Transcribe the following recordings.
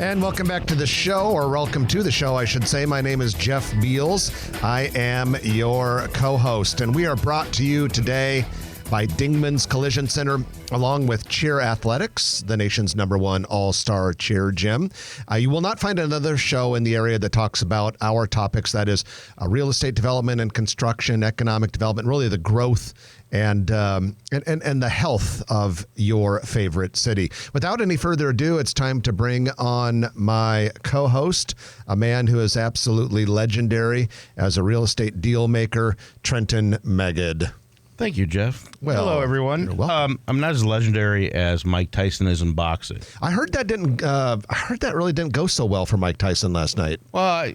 And welcome back to the show, or welcome to the show, I should say. My name is Jeff Beals. I am your co-host, and we are brought to you today by Dingman's Collision Center, along with Cheer Athletics, the nation's #1 all-star cheer gym. You will not find another show in the area that talks about our topics, that is real estate development and construction, economic development, really the growth and the health of your favorite city. Without any further ado, it's time to bring on my co-host, a man who is absolutely legendary as a real estate deal maker, Trenton Megid. Thank you, Jeff. Well, hello, everyone. You're welcome. I'm not as legendary as Mike Tyson is in boxing. I heard that really didn't go so well for Mike Tyson last night. Well,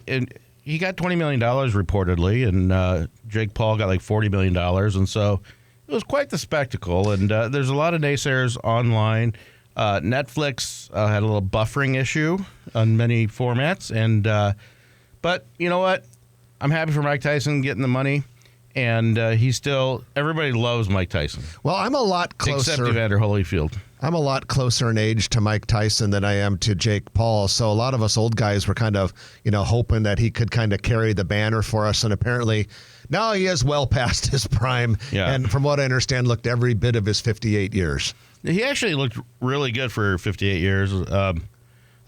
he got $20 million reportedly, and Jake Paul got like $40 million, and so it was quite the spectacle. And there's a lot of naysayers online. Netflix had a little buffering issue on many formats, but you know what? I'm happy for Mike Tyson getting the money. And everybody loves Mike Tyson. Well, I'm a lot closer. Except Evander Holyfield. I'm a lot closer in age to Mike Tyson than I am to Jake Paul. So a lot of us old guys were kind of, hoping that he could kind of carry the banner for us. And apparently now he is well past his prime. Yeah. And from what I understand, looked every bit of his 58 years. He actually looked really good for 58 years. I don't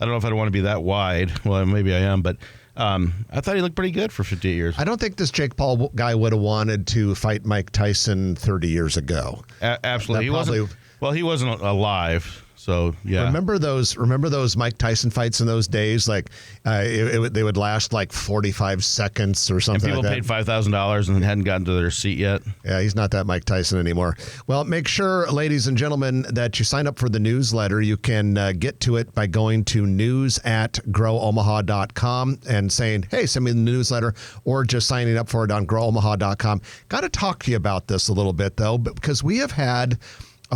know if I'd want to be that wide. Well, maybe I am, but I thought he looked pretty good for 58 years. I don't think this Jake Paul guy would have wanted to fight Mike Tyson 30 years ago. Absolutely. He wasn't alive. So, yeah. Remember those Mike Tyson fights in those days? Like, they would last like 45 seconds or something like that. And people paid $5,000 and hadn't gotten to their seat yet. Yeah, he's not that Mike Tyson anymore. Well, make sure, ladies and gentlemen, that you sign up for the newsletter. You can get to it by going to news@growomaha.com and saying, hey, send me the newsletter, or just signing up for it on growomaha.com. Got to talk to you about this a little bit, though, because we have had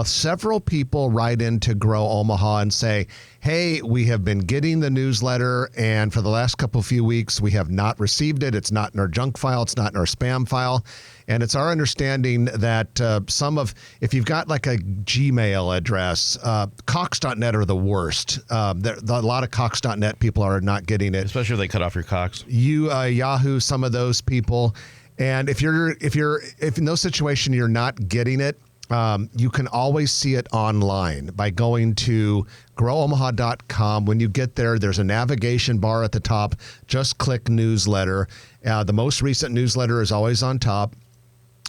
several people write into Grow Omaha and say, hey, we have been getting the newsletter, and for the last few weeks, we have not received it. It's not in our junk file. It's not in our spam file. And it's our understanding that if you've got like a Gmail address, Cox.net are the worst. A lot of Cox.net people are not getting it. Especially if they cut off your Cox. Yahoo, some of those people. And if in those situations you're not getting it, you can always see it online by going to growomaha.com. When you get there, there's a navigation bar at the top. Just click newsletter. The most recent newsletter is always on top.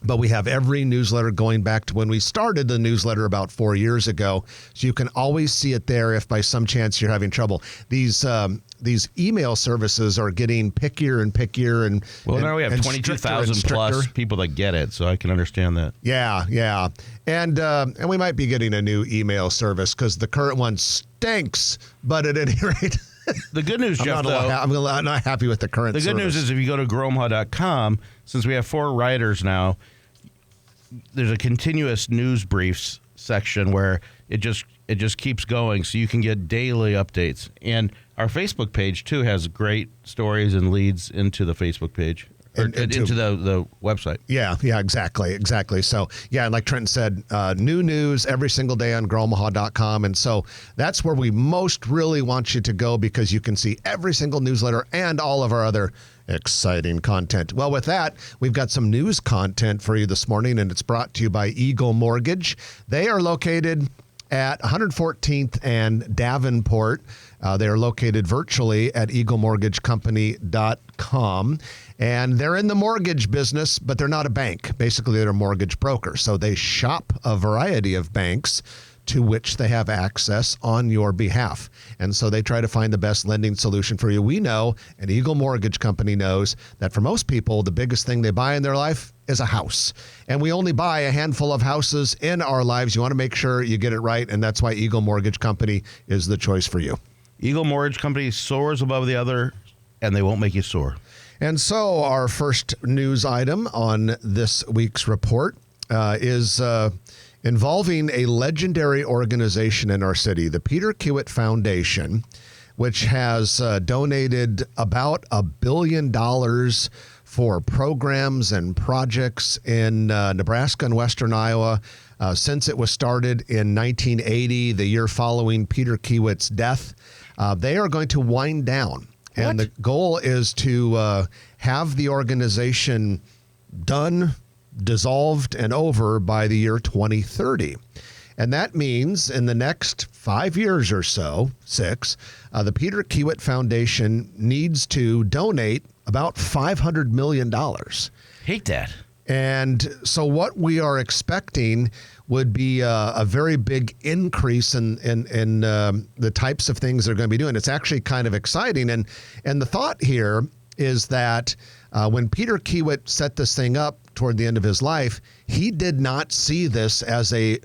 But we have every newsletter going back to when we started the newsletter about 4 years ago. So you can always see it there if by some chance you're having trouble. These email services are getting pickier and pickier. Now we have 22,000 plus people that get it, so I can understand that. Yeah. And we might be getting a new email service because the current one stinks. But at any rate... The good news, Jeff, I'm not happy with the current service. The good news is if you go to growomaha.com, since we have 4 writers now, there's a continuous news briefs section where it just keeps going, so you can get daily updates. And our Facebook page, too, has great stories and leads into the Facebook page. Into the website. Yeah, exactly. So, yeah, like Trenton said, new news every single day on growomaha.com. And so that's where we most really want you to go, because you can see every single newsletter and all of our other exciting content. Well, with that, we've got some news content for you this morning, and it's brought to you by Eagle Mortgage. They are located at 114th and Davenport. They are located virtually at eaglemortgagecompany.com. And they're in the mortgage business, but they're not a bank. Basically, they're a mortgage broker. So they shop a variety of banks to which they have access on your behalf. And so they try to find the best lending solution for you. We know, and Eagle Mortgage Company knows, that for most people, the biggest thing they buy in their life is a house. And we only buy a handful of houses in our lives. You want to make sure you get it right, and that's why Eagle Mortgage Company is the choice for you. Eagle Mortgage Company soars above the other, and they won't make you soar. And so our first news item on this week's report is involving a legendary organization in our city, the Peter Kiewit Foundation, which has donated about $1 billion for programs and projects in Nebraska and Western Iowa since it was started in 1980, the year following Peter Kiewitt's death. They are going to wind down. And the goal is to have the organization done, dissolved, and over by the year 2030. And that means in the next 5 years or so, 6, the Peter Kiewitt Foundation needs to donate about $500 million. Hate that. And so what we are expecting would be a very big increase in the types of things they're going to be doing. It's actually kind of exciting. And the thought here is that when Peter Kiewitt set this thing up toward the end of his life, he did not see this as a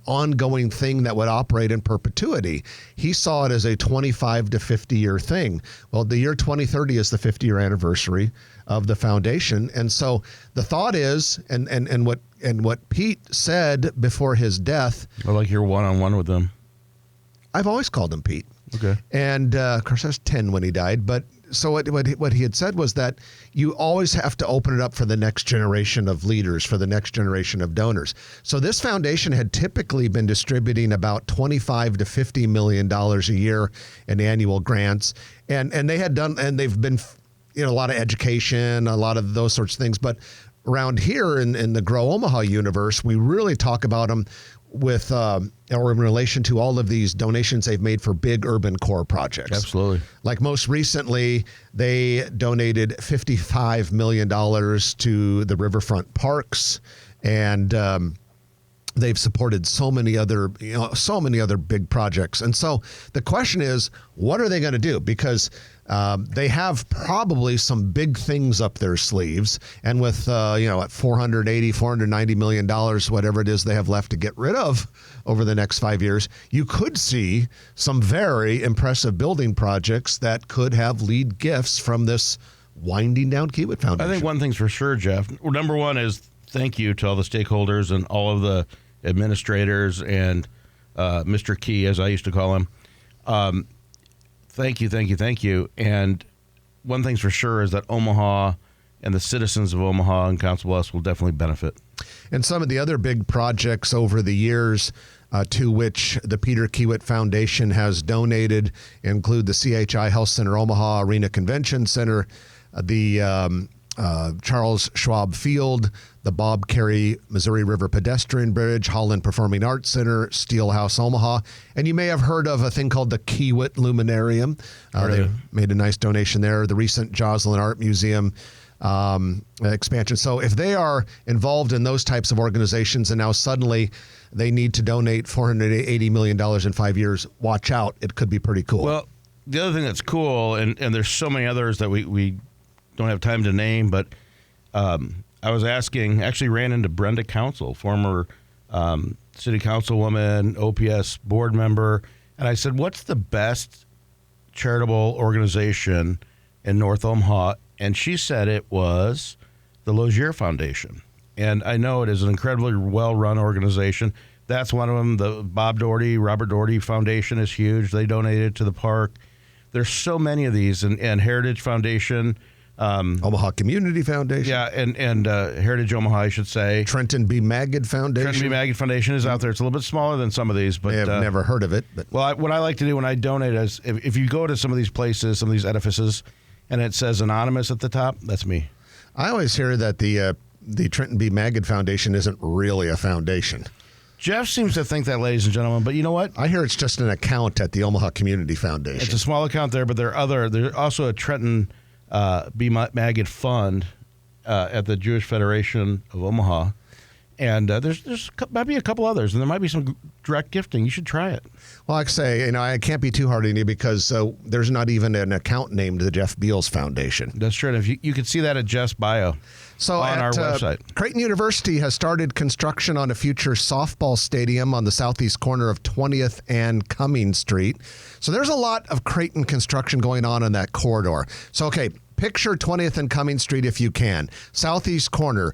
ongoing thing that would operate in perpetuity. He saw it as a 25 to 50 year thing. Well, the year 2030 is the 50-year anniversary of the foundation. And so the thought is, and what Pete said before his death. I like your one-on-one with them. I've always called him Pete. Okay. And of course, I was 10 when he died. But so what he had said was that you always have to open it up for the next generation of leaders, for the next generation of donors. So this foundation had typically been distributing about $25 to $50 million a year in annual grants. And they had done, and they've been, a lot of education, a lot of those sorts of things. But around here in the Grow Omaha universe, we really talk about them with or in relation to all of these donations they've made for big urban core projects. Absolutely. Like most recently, they donated $55 million to the riverfront parks, and they've supported so many other big projects. And so the question is, what are they going to do? Because they have probably some big things up their sleeves. And with, at $490 million, whatever it is they have left to get rid of over the next 5 years, you could see some very impressive building projects that could have lead gifts from this winding down Kiewitt Foundation. I think one thing's for sure, Jeff. Number one is thank you to all the stakeholders and all of the administrators and Mr. Key, as I used to call him. Thank you. And one thing's for sure is that Omaha and the citizens of Omaha and Council Bluffs will definitely benefit. And some of the other big projects over the years to which the Peter Kiewitt Foundation has donated include the CHI Health Center Omaha Arena Convention Center, the Charles Schwab Field, the Bob Carey Missouri River Pedestrian Bridge, Holland Performing Arts Center, Steelhouse Omaha. And you may have heard of a thing called the Kiewitt Luminarium. They made a nice donation there. The recent Joslyn Art Museum expansion. So if they are involved in those types of organizations and now suddenly they need to donate $480 million in 5 years, watch out. It could be pretty cool. Well, the other thing that's cool, and there's so many others that we don't have time to name, but I was actually ran into Brenda Council, former city councilwoman, OPS board member, and I said, what's the best charitable organization in North Omaha? And she said it was the Lozier Foundation. And I know it is an incredibly well-run organization. That's one of them. The Robert Doherty Foundation is huge. They donated to the park. There's so many of these, and Heritage Foundation, Omaha Community Foundation. Yeah, and Heritage Omaha, I should say. Trenton B. Magid Foundation. Trenton B. Magid Foundation is out there. It's a little bit smaller than some of these. But I've never heard of it. But what I like to do when I donate is, if you go to some of these places, some of these edifices, and it says anonymous at the top, that's me. I always hear that the Trenton B. Magid Foundation isn't really a foundation. Jeff seems to think that, ladies and gentlemen, but you know what? I hear it's just an account at the Omaha Community Foundation. It's a small account there, but there's also a Trenton B. Magid Fund at the Jewish Federation of Omaha. And there's might be a couple others, and there might be some direct gifting. You should try it. Well, like I say, I can't be too hard on you because there's not even an account named the Jeff Beals Foundation. That's true. If you can see that at Jeff's bio on our website. Creighton University has started construction on a future softball stadium on the southeast corner of 20th and Cumming Street. So there's a lot of Creighton construction going on that corridor. So, okay, picture 20th and Cumming Street if you can. Southeast corner,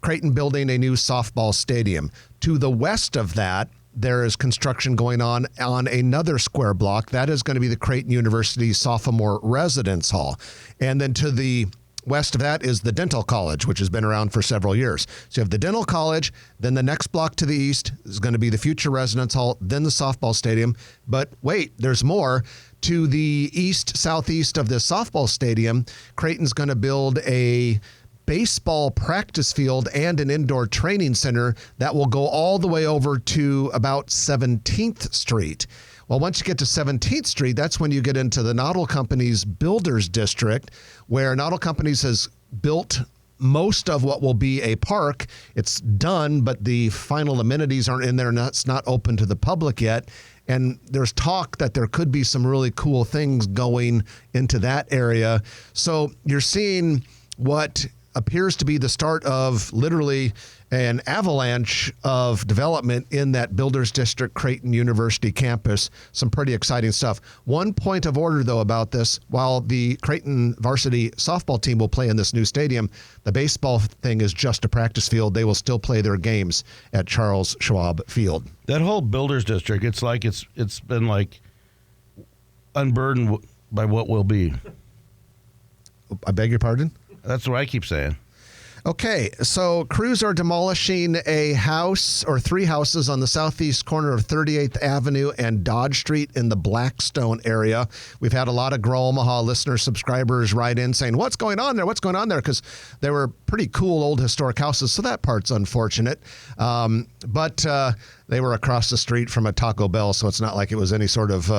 Creighton building a new softball stadium. To the west of that, there is construction going on another square block. That is going to be the Creighton University Sophomore Residence Hall. And then to the West of that is the Dental College, which has been around for several years. So you have the Dental College, then the next block to the east is going to be the Future Residence Hall, then the softball stadium. But wait, there's more. To the east, southeast of this softball stadium, Creighton's going to build a baseball practice field and an indoor training center that will go all the way over to about 17th Street. Well, once you get to 17th Street, that's when you get into the Noddle Company's Builders District, where Noddle Companies has built most of what will be a park. It's done, but the final amenities aren't in there, and it's not open to the public yet. And there's talk that there could be some really cool things going into that area. So you're seeing what appears to be the start of literally an avalanche of development in that Builders District Creighton University campus. Some pretty exciting stuff. One point of order, though, about this: while the Creighton varsity softball team will play in this new stadium, the baseball thing is just a practice field. They will still play their games at Charles Schwab Field. That whole Builders District, it's like it's been like unburdened by what will be. I beg your pardon? That's what I keep saying. Okay, so crews are demolishing a house or three houses on the southeast corner of 38th Avenue and Dodge Street in the Blackstone area. We've had a lot of Grow Omaha listeners, subscribers write in saying, what's going on there? What's going on there? Because they were pretty cool old historic houses, so that part's unfortunate. But they were across the street from a Taco Bell, so it's not like it was any sort of,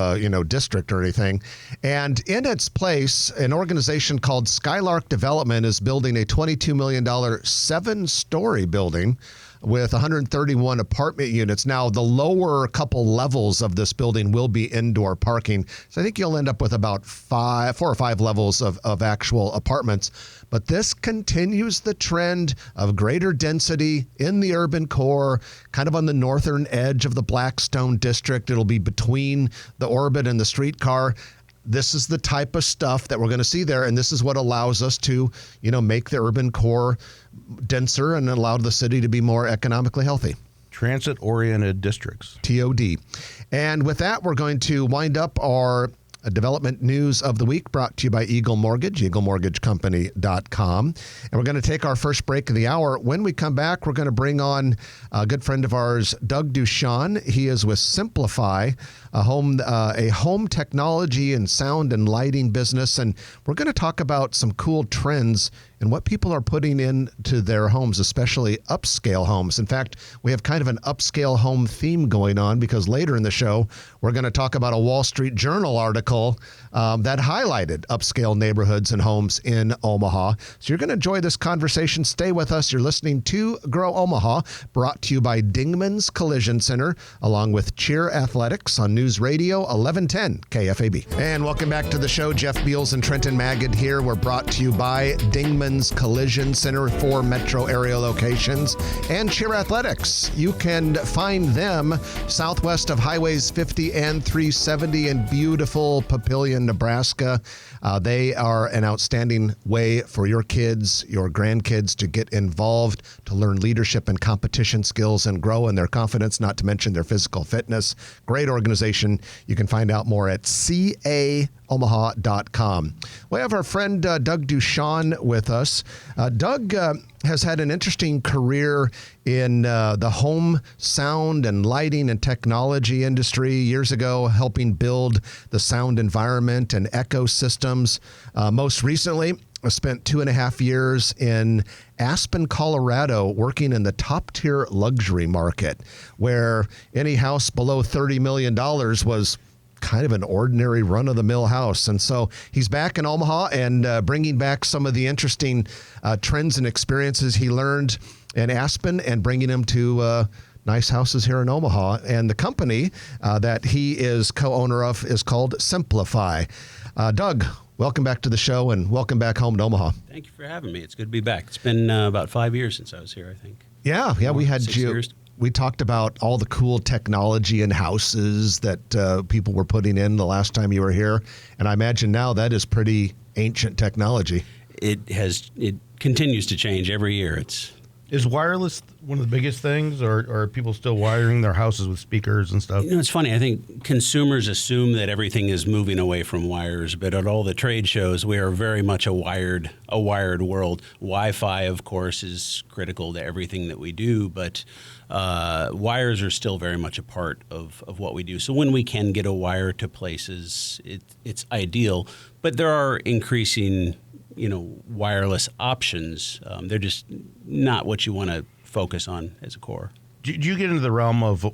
district or anything. And in its place, an organization called Skylark Development is building a $22 million 7-story building with 131 apartment units. Now, the lower couple levels of this building will be indoor parking. So I think you'll end up with about 4 or 5 levels of actual apartments. But this continues the trend of greater density in the urban core, kind of on the northern edge of the Blackstone district. It'll be between the Orbit and the streetcar. This is the type of stuff that we're going to see there, and this is what allows us to, make the urban core denser and allow the city to be more economically healthy. Transit-oriented districts. TOD. And with that, we're going to wind up our development news of the week, brought to you by Eagle Mortgage, eaglemortgagecompany.com. And we're going to take our first break of the hour. When we come back, we're going to bring on a good friend of ours, Doug Dushan. He is with Simplifi, a home technology and sound and lighting business. And we're going to talk about some cool trends and what people are putting into their homes, especially upscale homes. In fact, we have kind of an upscale home theme going on, because later in the show, we're going to talk about a Wall Street Journal article that highlighted upscale neighborhoods and homes in Omaha. So you're going to enjoy this conversation. Stay with us. You're listening to Grow Omaha, brought to you by Dingman's Collision Center, along with Cheer Athletics on News Radio 1110 KFAB. And welcome back to the show. Jeff Beals and Trenton Magid here. We're brought to you by Dingman's Collision Center, 4 metro area locations, and Cheer Athletics. You can find them southwest of Highways 50 and 370 in beautiful Papillion, Nebraska. They are an outstanding way for your kids, your grandkids to get involved, to learn leadership and competition skills and grow in their confidence, not to mention their physical fitness. Great organization. You can find out more at caomaha.com. We have our friend Doug Dushan with us. Doug has had an interesting career in the home sound and lighting and technology industry. Years ago, helping build the sound environment and ecosystems. Most recently, I spent 2.5 years in Aspen, Colorado, working in the top-tier luxury market, where any house below $30 million was kind of an ordinary run-of-the-mill house. And so he's back in Omaha and bringing back some of the interesting trends and experiences he learned in Aspen and bringing them to nice houses here in Omaha. And the company that he is co-owner of is called Simplifi. Doug, welcome back to the show, and welcome back home to Omaha. Thank you for having me. It's good to be back. It's been about 5 years since I was here, I think. Yeah, we had 6 you. years. We talked about all the cool technology in houses that people were putting in the last time you were here, and I imagine now that is pretty ancient technology. It continues to change every year. Is wireless one of the biggest things, or are people still wiring their houses with speakers and stuff? It's funny. I think consumers assume that everything is moving away from wires, but at all the trade shows, we are very much a wired world. Wi-Fi, of course, is critical to everything that we do, but wires are still very much a part of what we do. So when we can get a wire to places, it's ideal. But there are increasing wireless options. They're just not what you want to focus on as a core. Do you get into the realm of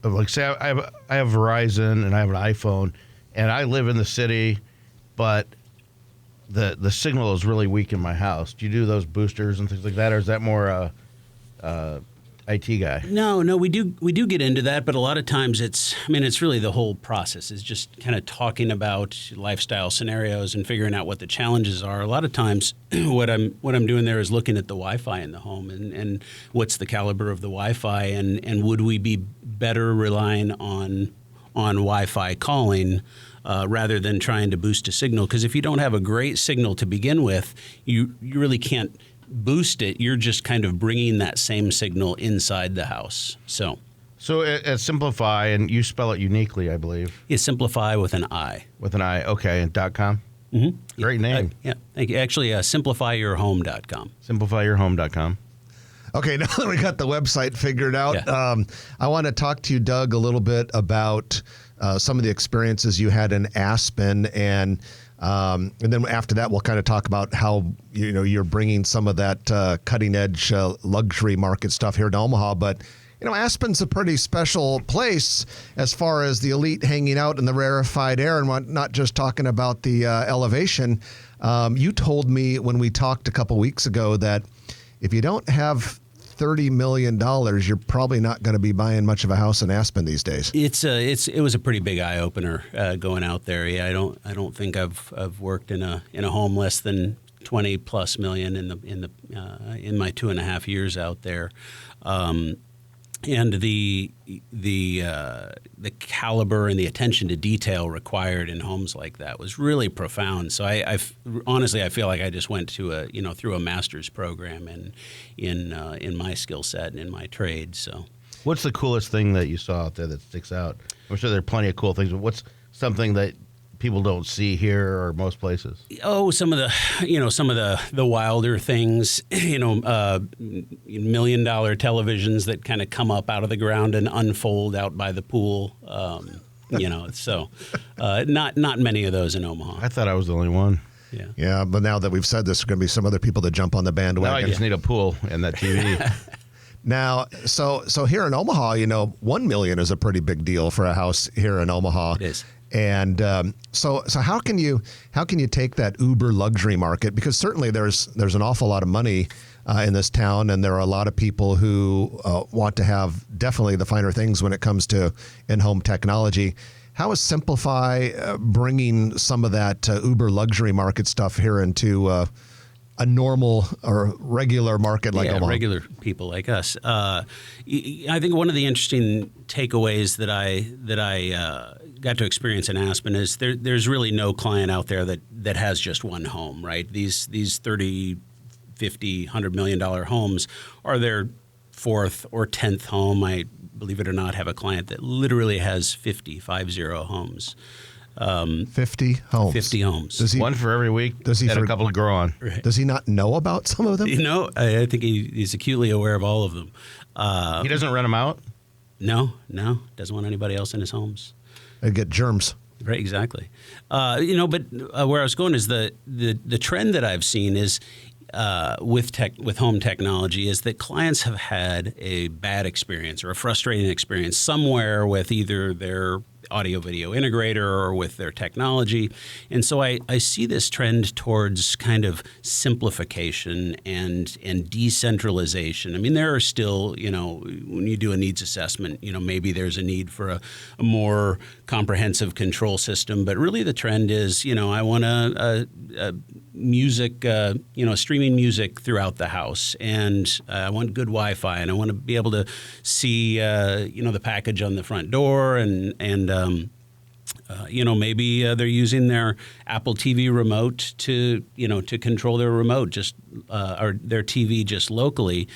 like, say, I have Verizon and I have an iPhone, and I live in the city, but the signal is really weak in my house. Do you do those boosters and things like that, or is that more IT guy? No, we do get into that, but a lot of times it's really the whole process is just kind of talking about lifestyle scenarios and figuring out what the challenges are. A lot of times what I'm doing there is looking at the Wi-Fi in the home and what's the caliber of the Wi-Fi and would we be better relying on Wi-Fi calling rather than trying to boost a signal? Because if you don't have a great signal to begin with, you really can't boost it. You're just kind of bringing that same signal inside the house. So at Simplify, and you spell it uniquely, I believe. You Simplify with an I. With an I, okay, and .com? Mm-hmm. Great name. Yeah, thank you. Actually, simplifyyourhome.com. Simplifyyourhome.com. Okay, now that we got the website figured out, Yeah. I want to talk to you, Doug, a little bit about some of the experiences you had in Aspen, and then after that, we'll kind of talk about how you're bringing some of that cutting edge luxury market stuff here to Omaha. But Aspen's a pretty special place as far as the elite hanging out in the rarefied air, and not just talking about the elevation. You told me when we talked a couple weeks ago that if you don't have $30 million, you're probably not going to be buying much of a house in Aspen these days. It was a pretty big eye opener going out there. Yeah, I don't think I've worked in a home less than 20 plus million in my 2.5 years out there. And the caliber and the attention to detail required in homes like that was really profound. So honestly, I feel like I just went to through a master's program in my skill set and in my trade. So, what's the coolest thing that you saw out there that sticks out? I'm sure there are plenty of cool things, but what's something that people don't see here or most places? Oh, some of the wilder things, $1 million televisions that kind of come up out of the ground and unfold out by the pool. So not many of those in Omaha. I thought I was the only one. Yeah, but now that we've said this, there are going to be some other people that jump on the bandwagon. Now I just need a pool and that TV. Now, so here in Omaha, $1 million is a pretty big deal for a house here in Omaha. It is. And so how can you take that uber luxury market? Because certainly there's an awful lot of money in this town, and there are a lot of people who want to have definitely the finer things when it comes to in-home technology. How is Simplify bringing some of that uber luxury market stuff here into a normal or regular market like Omaha? Regular people like us. I think one of the interesting takeaways that I got to experience in Aspen is there's really no client out there that has just one home, right? These 30, 50, $100 million homes are their fourth or 10th home. I, believe it or not, have a client that literally has 50 homes. 50 homes. 50 homes. One for every week. A couple to grow on. Right. Does he not know about some of them? I think he's acutely aware of all of them. He doesn't rent them out? No. Doesn't want anybody else in his homes. They get germs. Right, exactly. But where I was going is the trend that I've seen is with home technology is that clients have had a bad experience or a frustrating experience somewhere with either their audio-video integrator or with their technology. And so I see this trend towards kind of simplification and decentralization. I mean, there are still, when you do a needs assessment, maybe there's a need for a more comprehensive control system. But really the trend is, I want a music, streaming music throughout the house. And I want good Wi-Fi, and I want to be able to see, the package on the front door and Maybe they're using their Apple TV remote to control their remote or their TV just locally.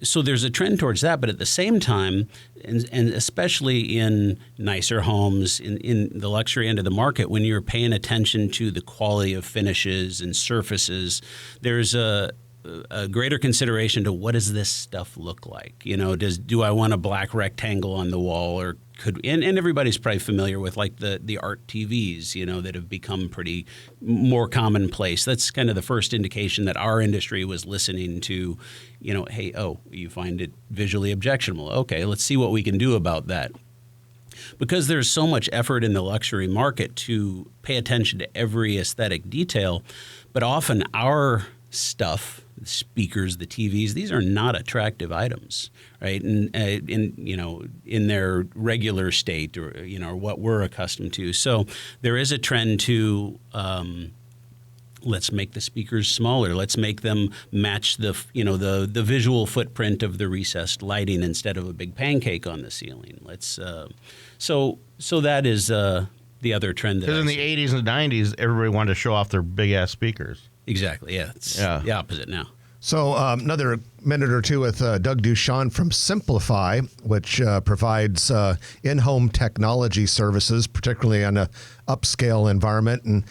So there's a trend towards that, but at the same time, and especially in nicer homes, in the luxury end of the market, when you're paying attention to the quality of finishes and surfaces, there's a greater consideration to what does this stuff look like? Do I want a black rectangle on the wall, or and everybody's probably familiar with like the art TVs, that have become pretty more commonplace. That's kind of the first indication that our industry was listening to, hey, you find it visually objectionable. Okay, let's see what we can do about that. Because there's so much effort in the luxury market to pay attention to every aesthetic detail, but often our stuff, the speakers, the TVs, these are not attractive items, right? And in their regular state, or what we're accustomed to. So there is a trend to let's make the speakers smaller. Let's make them match the visual footprint of the recessed lighting instead of a big pancake on the ceiling. So that is the other trend that. Because in the 80s and 90s, everybody wanted to show off their big ass speakers. Exactly. Yeah, it's the opposite now. So another minute or two with Doug Dushan from Simplifi, which provides in-home technology services, particularly on an upscale environment. And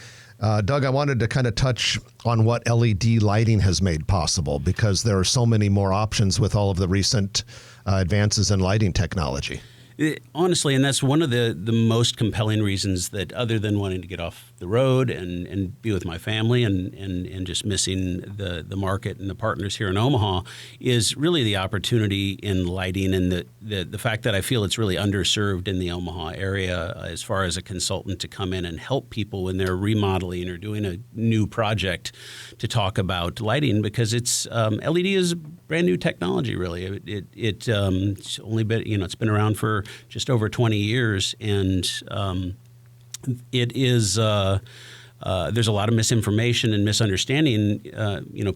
Doug, I wanted to kind of touch on what LED lighting has made possible, because there are so many more options with all of the recent advances in lighting technology. Honestly, and that's one of the most compelling reasons, that other than wanting to get off the road and be with my family and just missing the market and the partners here in Omaha, is really the opportunity in lighting, and the fact that I feel it's really underserved in the Omaha area as far as a consultant to come in and help people when they're remodeling or doing a new project, to talk about lighting, because it's LED is brand new technology. Really, it's only been it's been around for just over 20 years, and it is there's a lot of misinformation and misunderstanding.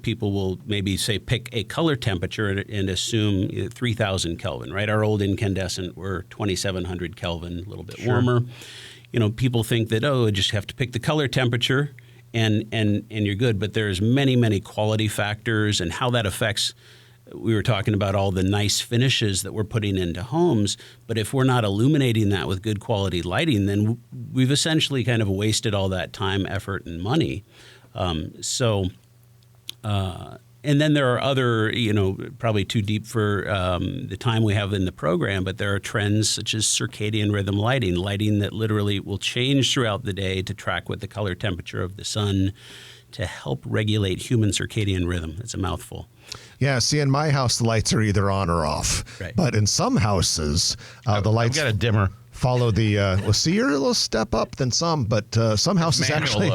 People will maybe say pick a color temperature and assume 3,000 Kelvin, right? Our old incandescent were 2,700 Kelvin, a little bit warmer. People think that you just have to pick the color temperature and you're good, but there's many quality factors and how that affects. We were talking about all the nice finishes that we're putting into homes, but if we're not illuminating that with good quality lighting, then we've essentially kind of wasted all that time, effort, and money. And then there are other, probably too deep for the time we have in the program, but there are trends such as circadian rhythm lighting that literally will change throughout the day to track with the color temperature of the sun, to help regulate human circadian rhythm. It's a mouthful. Yeah, see, in my house, the lights are either on or off. Right. But in some houses, the lights I've got a dimmer. Follow the see, you're a little step up than some, but some houses actually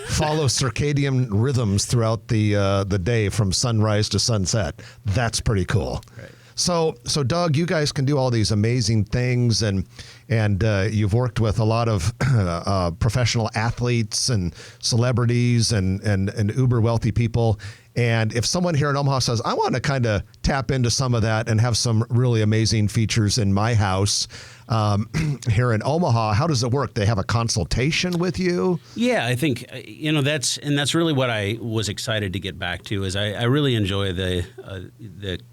follow circadian rhythms throughout the day from sunrise to sunset. That's pretty cool. Right. So Doug, you guys can do all these amazing things, and you've worked with a lot of professional athletes and celebrities and uber wealthy people. And if someone here in Omaha says, I want to kind of tap into some of that and have some really amazing features in my house here in Omaha, how does it work? They have a consultation with you? Yeah, I think, that's really what I was excited to get back to, is I really enjoy the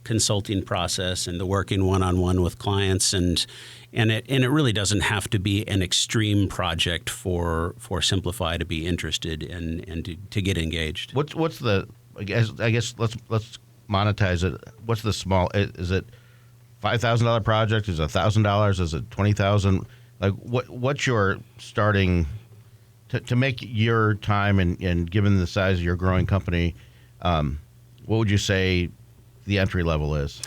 consulting process and the working one-on-one with clients, and it really doesn't have to be an extreme project for Simplifi to be interested and to get engaged. What's the I guess let's monetize it. What's the small? Is it $5,000 project? Is it $1,000? Is it $20,000? Like what's your starting to make your time and given the size of your growing company? What would you say the entry level is?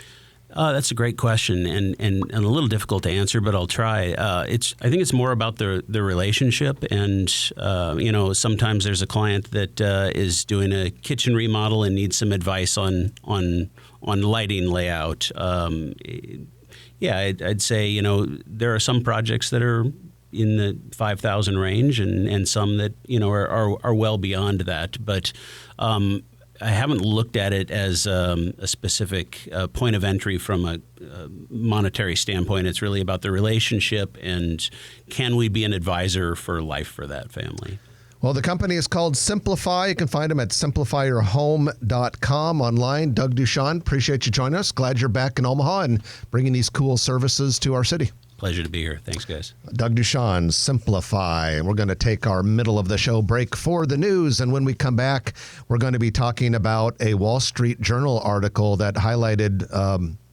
That's a great question and a little difficult to answer, but I'll try. I think it's more about the relationship, and sometimes there's a client that is doing a kitchen remodel and needs some advice on lighting layout. I'd say there are some projects that are in the 5,000 range, and some that are well beyond that, but. haven't looked at it as a specific point of entry from a monetary standpoint. It's really about the relationship and can we be an advisor for life for that family. Well, the company is called Simplifi. You can find them at simplifyyourhome.com online. Doug Dushan, appreciate you joining us. Glad you're back in Omaha and bringing these cool services to our city. Pleasure to be here. Thanks, guys. Doug Dushan, Simplifi. We're going to take our middle of the show break for the news. And when we come back, we're going to be talking about a Wall Street Journal article that highlighted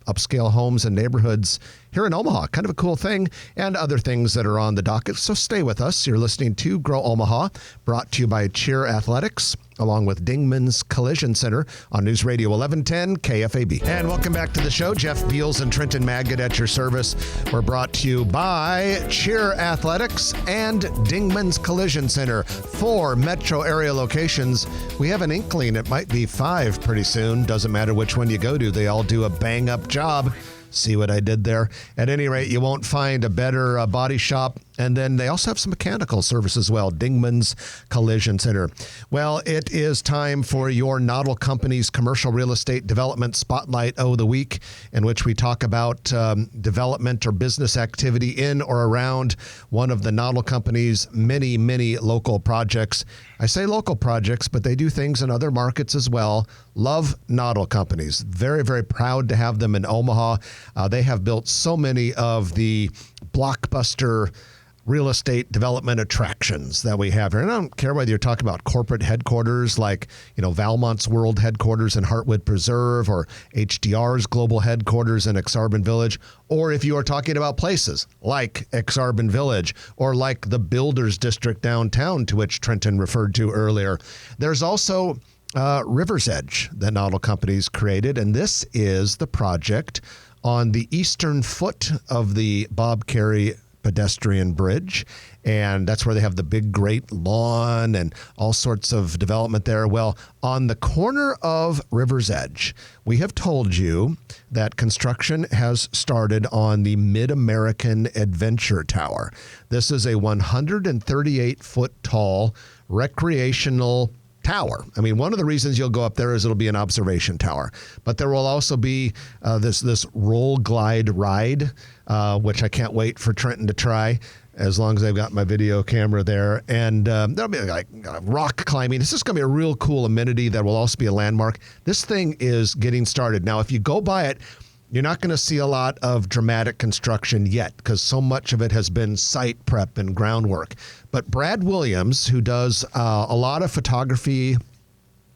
upscale homes and neighborhoods here in Omaha. Kind of a cool thing, and other things that are on the docket. So stay with us. You're listening to Grow Omaha, brought to you by Cheer Athletics, along with Dingman's Collision Center on News Radio 1110 KFAB. And welcome back to the show. Jeff Beals and Trenton Maggot at your service. We're brought to you by Cheer Athletics and Dingman's Collision Center. 4 metro area locations. We have an inkling it might be 5 pretty soon. Doesn't matter which one you go to. They all do a bang-up job. See what I did there? At any rate, you won't find a better body shop. And then they also have some mechanical service as well, Dingman's Collision Center. Well, it is time for your Noddle Company's Commercial Real Estate Development Spotlight of the Week, in which we talk about development or business activity in or around one of the Noddle Company's many, many local projects. I say local projects, but they do things in other markets as well. Love Noddle Companies. Very, very proud to have them in Omaha. They have built so many of the blockbuster real estate development attractions that we have here. And I don't care whether you're talking about corporate headquarters like, Valmont's World Headquarters in Heartwood Preserve, or HDR's global headquarters in Exarban Village, or if you are talking about places like Exarban Village or like the Builders District downtown, to which Trenton referred to earlier. There's also River's Edge that Noddle Companies created, and this is the project on the eastern foot of the Bob Carey pedestrian bridge, and that's where they have the big great lawn and all sorts of development there. Well, on the corner of River's Edge, we have told you that construction has started on the Mid-American Adventure Tower. This is a 138-foot tall recreational tower. I mean, one of the reasons you'll go up there is it'll be an observation tower, but there will also be this roll glide ride, which I can't wait for Trenton to try, as long as I've got my video camera there. And there'll be like rock climbing. This is going to be a real cool amenity that will also be a landmark. This thing is getting started. Now, if you go by it, you're not going to see a lot of dramatic construction yet, because so much of it has been site prep and groundwork. But Brad Williams, who does a lot of photography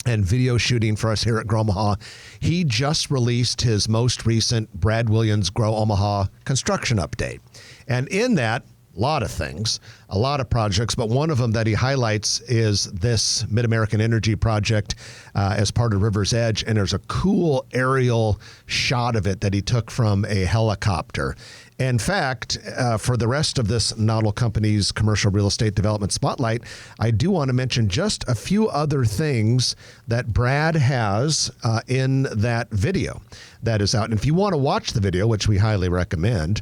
and video shooting for us here at Grow Omaha, he just released his most recent Brad Williams Grow Omaha construction update. And in that, a lot of things, a lot of projects, but one of them that he highlights is this Mid-American Energy project as part of River's Edge, and there's a cool aerial shot of it that he took from a helicopter. In fact, for the rest of this Noddle Company's Commercial Real Estate Development Spotlight, I do want to mention just a few other things that Brad has in that video that is out. And if you want to watch the video, which we highly recommend,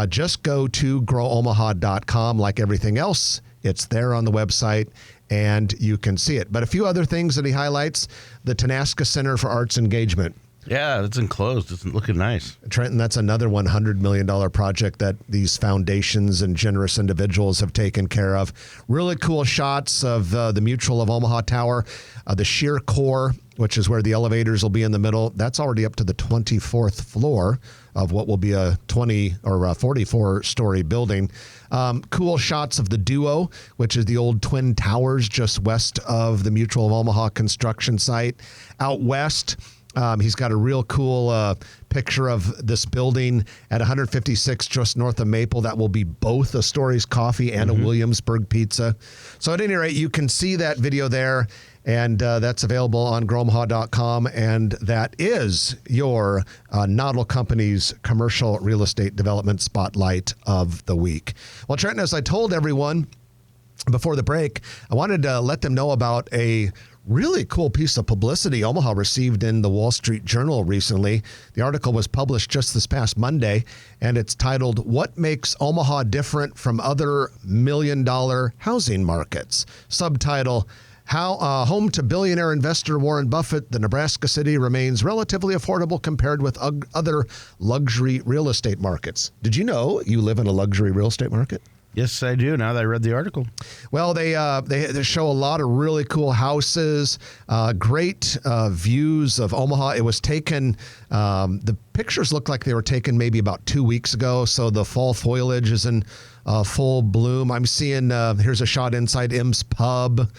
just go to growomaha.com. Like everything else, it's there on the website, and you can see it. But a few other things that he highlights: the Tanaska Center for Arts Engagement. Yeah, it's enclosed. It's looking nice. Trenton, that's another $100 million project that these foundations and generous individuals have taken care of. Really cool shots of the Mutual of Omaha Tower, the sheer core, which is where the elevators will be in the middle. That's already up to the 24th floor of what will be a 20 or 44-story building. Cool shots of the Duo, which is the old Twin Towers just west of the Mutual of Omaha construction site. Out west, he's got a real cool picture of this building at 156 just north of Maple that will be both a Stories Coffee and a Williamsburg Pizza. So at any rate, you can see that video there, and that's available on growomaha.com, and that is your Noddle Company's Commercial Real Estate Development Spotlight of the Week. Well, Trenton, as I told everyone before the break, I wanted to let them know about a really cool piece of publicity Omaha received in the Wall Street Journal recently. The article was published just this past Monday, and it's titled, "What Makes Omaha Different from Other $1 Million Housing Markets?" Subtitle, Home to billionaire investor Warren Buffett, the Nebraska city remains relatively affordable compared with other luxury real estate markets. Did you know you live in a luxury real estate market? Yes, I do. Now that I read the article. Well, they show a lot of really cool houses, great views of Omaha. It was taken, the pictures look like they were taken maybe about 2 weeks ago, so the fall foliage is in full bloom. I'm seeing, here's a shot inside M's Pub.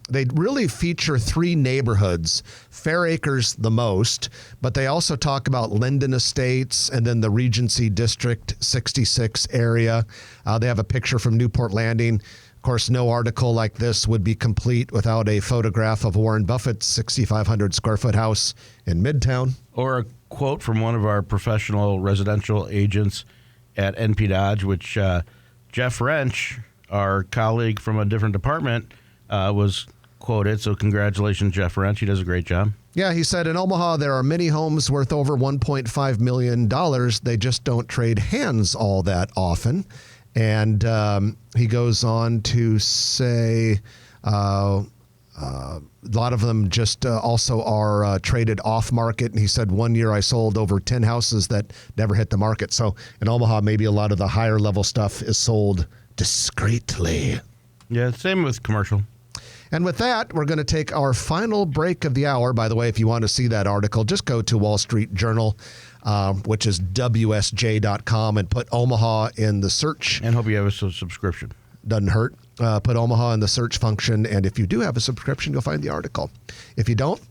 They really feature 3 neighborhoods, Fair Acres the most, but they also talk about Linden Estates and then the Regency District 66 area. They have a picture from Newport Landing. Of course, no article like this would be complete without a photograph of Warren Buffett's 6,500 square foot house in Midtown. Or a quote from one of our professional residential agents at NP Dodge, which Jeff Wrench, our colleague from a different department, was quoted. So congratulations, Jeff Wrench. He does a great job. Yeah, he said, in Omaha, there are many homes worth over $1.5 million. They just don't trade hands all that often. And he goes on to say a lot of them just also are traded off market. And he said, 1 year I sold over 10 houses that never hit the market. So in Omaha, maybe a lot of the higher level stuff is sold discreetly. Yeah, same with commercial. And with that, we're going to take our final break of the hour. By the way, if you want to see that article, just go to Wall Street Journal, which is WSJ.com, and put Omaha in the search. And hope you have a subscription. Doesn't hurt. Put Omaha in the search function, and if you do have a subscription, you'll find the article. If you don't,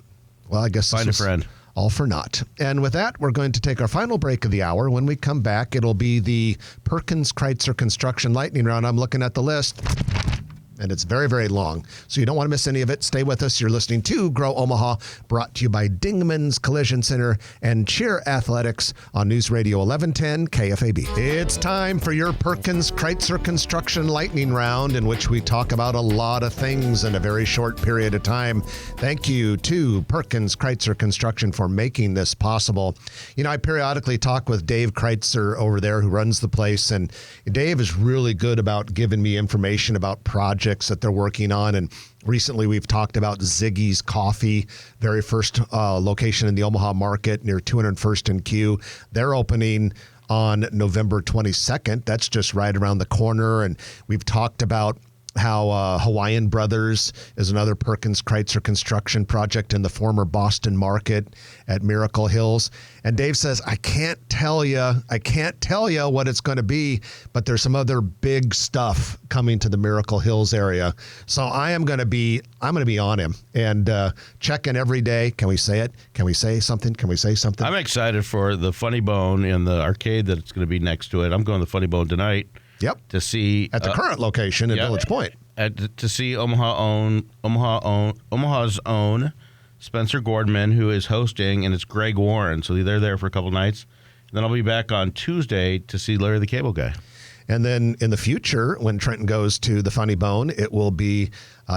well, I guess find a friend. All for naught. And with that, we're going to take our final break of the hour. When we come back, it'll be the Perkins Kreitzer Construction Lightning Round. I'm looking at the list, and it's very, very long. So you don't want to miss any of it. Stay with us. You're listening to Grow Omaha, brought to you by Dingman's Collision Center and Cheer Athletics on News Radio 1110 KFAB. It's time for your Perkins Kreitzer Construction Lightning Round, in which we talk about a lot of things in a very short period of time. Thank you to Perkins Kreitzer Construction for making this possible. You know, I periodically talk with Dave Kreitzer over there, who runs the place, and Dave is really good about giving me information about projects that they're working on. And recently we've talked about Ziggy's Coffee, very first location in the Omaha market near 201st and Q. They're opening on November 22nd. That's just right around the corner. And we've talked about how Hawaiian Brothers is another Perkins Kreitzer construction project in the former Boston market at Miracle Hills. And Dave says, I can't tell you what it's going to be, but there's some other big stuff coming to the Miracle Hills area. So I'm going to be on him and checking every day. Can we say it? Can we say something? Can we say something? I'm excited for the Funny Bone and the arcade that it's going to be next to it. I'm going to the Funny Bone tonight. Yep. To see at the current location in Village Point. To see Omaha's own Spencer Gordman, who is hosting, and it's Greg Warren. So they're there for a couple nights. And then I'll be back on Tuesday to see Larry the Cable Guy. And then in the future, when Trenton goes to the Funny Bone, it will be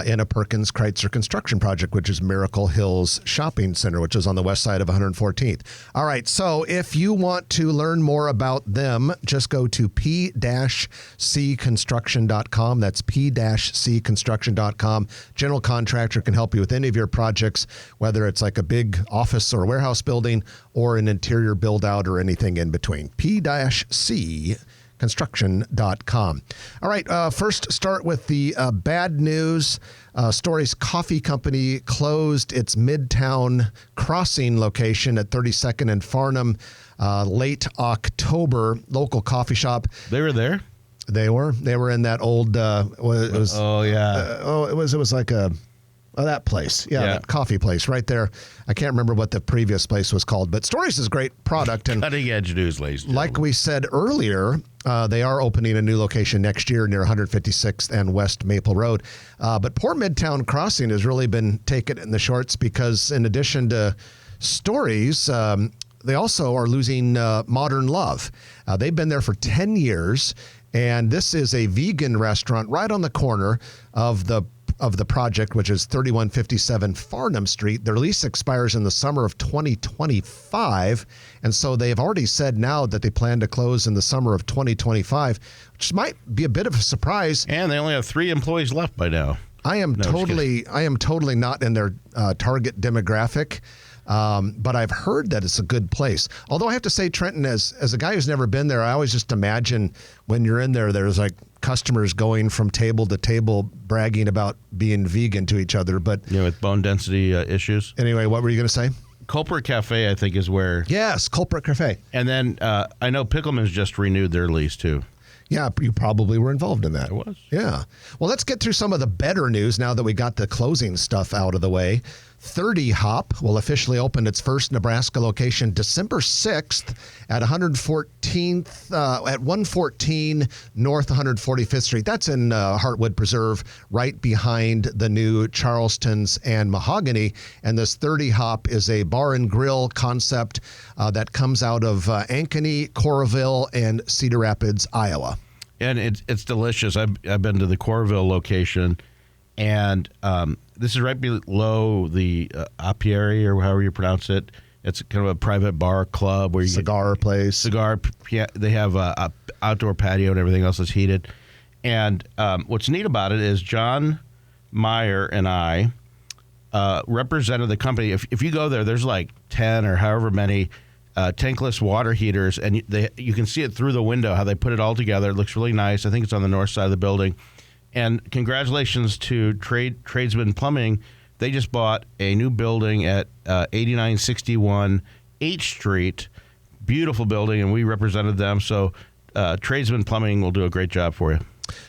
in a Perkins Kreitzer construction project, which is Miracle Hills Shopping Center, which is on the west side of 114th. All right, so if you want to learn more about them, just go to p-cconstruction.com. That's p-cconstruction.com. General contractor can help you with any of your projects, whether it's like a big office or warehouse building or an interior build-out or anything in between. p-cconstruction.com. All right, first start with the bad news. Story's Coffee Company closed its Midtown Crossing location at 32nd and Farnham late October. Local coffee shop. They were there? They were in that old, it was like that place. Yeah, that coffee place right there. I can't remember what the previous place was called, but Stories is a great product. And cutting edge news, ladies and gentlemen. Like we said earlier, they are opening a new location next year near 156th and West Maple Road. But poor Midtown Crossing has really been taken in the shorts because in addition to Stories, they also are losing Modern Love. They've been there for 10 years, and this is a vegan restaurant right on the corner of the project, which is 3157 Farnham Street. Their lease expires in the summer of 2025, and so they've already said now that they plan to close in the summer of 2025, which might be a bit of a surprise. And they only have 3 employees left by now. I am No, just totally not in their target demographic. But I've heard that it's a good place. Although I have to say, Trenton, as a guy who's never been there, I always just imagine when you're in there, there's like customers going from table to table bragging about being vegan to each other. But with bone density issues. Anyway, what were you going to say? Culprit Cafe, I think, is where. Yes, Culprit Cafe. And then I know Pickleman's just renewed their lease too. Yeah, you probably were involved in that. I was. Yeah. Well, let's get through some of the better news now that we got the closing stuff out of the way. 30 Hop will officially open its first Nebraska location December 6th at 114 North 145th Street. That's in Heartwood Preserve, right behind the new Charleston's and Mahogany. And this 30 Hop is a bar and grill concept that comes out of Ankeny, Coralville, and Cedar Rapids, Iowa. And it's delicious. I've been to the Coralville location, and this is right below the apiary, or however you pronounce it. It's kind of a private bar club where you cigar place. They have a outdoor patio and everything else is heated. And what's neat about it is John Meyer and I represented the company. If you go there, there's like 10 or however many tankless water heaters, and you can see it through the window how they put it all together. It looks really nice. I think it's on the north side of the building. And congratulations to Tradesman Plumbing. They just bought a new building at 8961 H Street. Beautiful building, and we represented them. So Tradesman Plumbing will do a great job for you.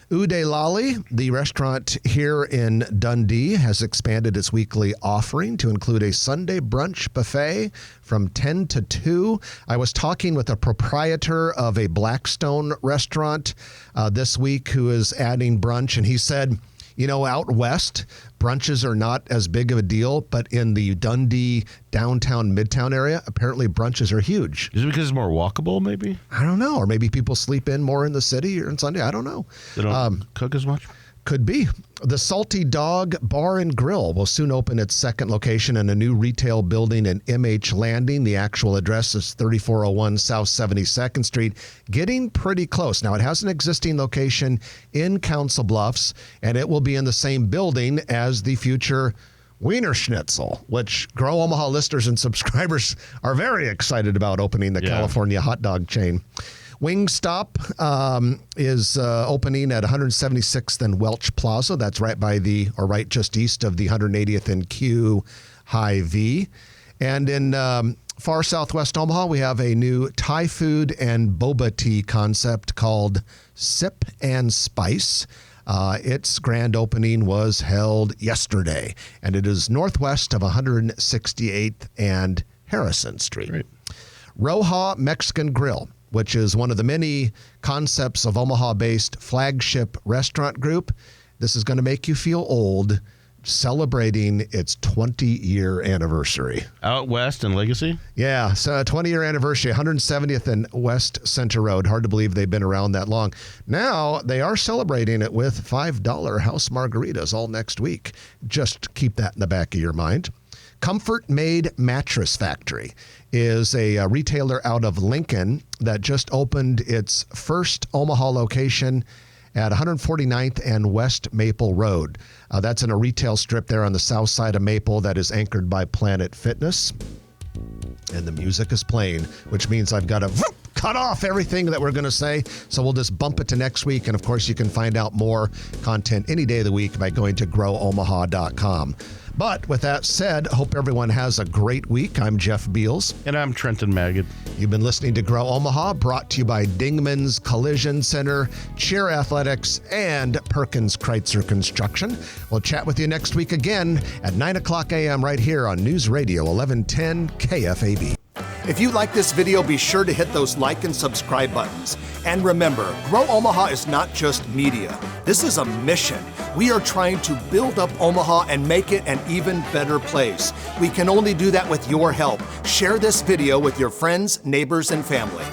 Ude Lali, the restaurant here in Dundee, has expanded its weekly offering to include a Sunday brunch buffet from 10 to 2. I was talking with a proprietor of a Blackstone restaurant this week who is adding brunch, and he said, out west, brunches are not as big of a deal, but in the Dundee downtown midtown area, apparently brunches are huge. Is it because it's more walkable, maybe? I don't know. Or maybe people sleep in more in the city or on Sunday. I don't know. They don't cook as much? Could be. The Salty Dog Bar and Grill will soon open its second location in a new retail building in MH Landing. The actual address is 3401 South 72nd Street, getting pretty close. Now, it has an existing location in Council Bluffs, and it will be in the same building as the future Wiener Schnitzel, which Grow Omaha listeners and subscribers are very excited about opening the California hot dog chain. Wingstop is opening at 176th and Welch Plaza. That's right just east of the 180th and Q High V. And in far southwest Omaha, we have a new Thai food and boba tea concept called Sip and Spice. Its grand opening was held yesterday, and it is northwest of 168th and Harrison Street. Great. Roja Mexican Grill, which is one of the many concepts of Omaha-based flagship restaurant group. This is going to make you feel old, celebrating its 20-year anniversary. Out west in Legacy? Yeah, so 20-year anniversary, 170th and West Center Road. Hard to believe they've been around that long. Now, they are celebrating it with $5 house margaritas all next week. Just keep that in the back of your mind. Comfort Made Mattress Factory is a retailer out of Lincoln that just opened its first Omaha location at 149th and West Maple Road. That's in a retail strip there on the south side of Maple that is anchored by Planet Fitness. And the music is playing, which means I've got to cut off everything that we're going to say. So we'll just bump it to next week. And of course, you can find out more content any day of the week by going to growomaha.com. But with that said, hope everyone has a great week. I'm Jeff Beals. And I'm Trenton Magid. You've been listening to Grow Omaha, brought to you by Dingman's Collision Center, Cheer Athletics, and Perkins Kreitzer Construction. We'll chat with you next week again at 9 o'clock a.m. right here on News Radio 1110 KFAB. If you like this video, be sure to hit those like and subscribe buttons. And remember, Grow Omaha is not just media. This is a mission. We are trying to build up Omaha and make it an even better place. We can only do that with your help. Share this video with your friends, neighbors, and family.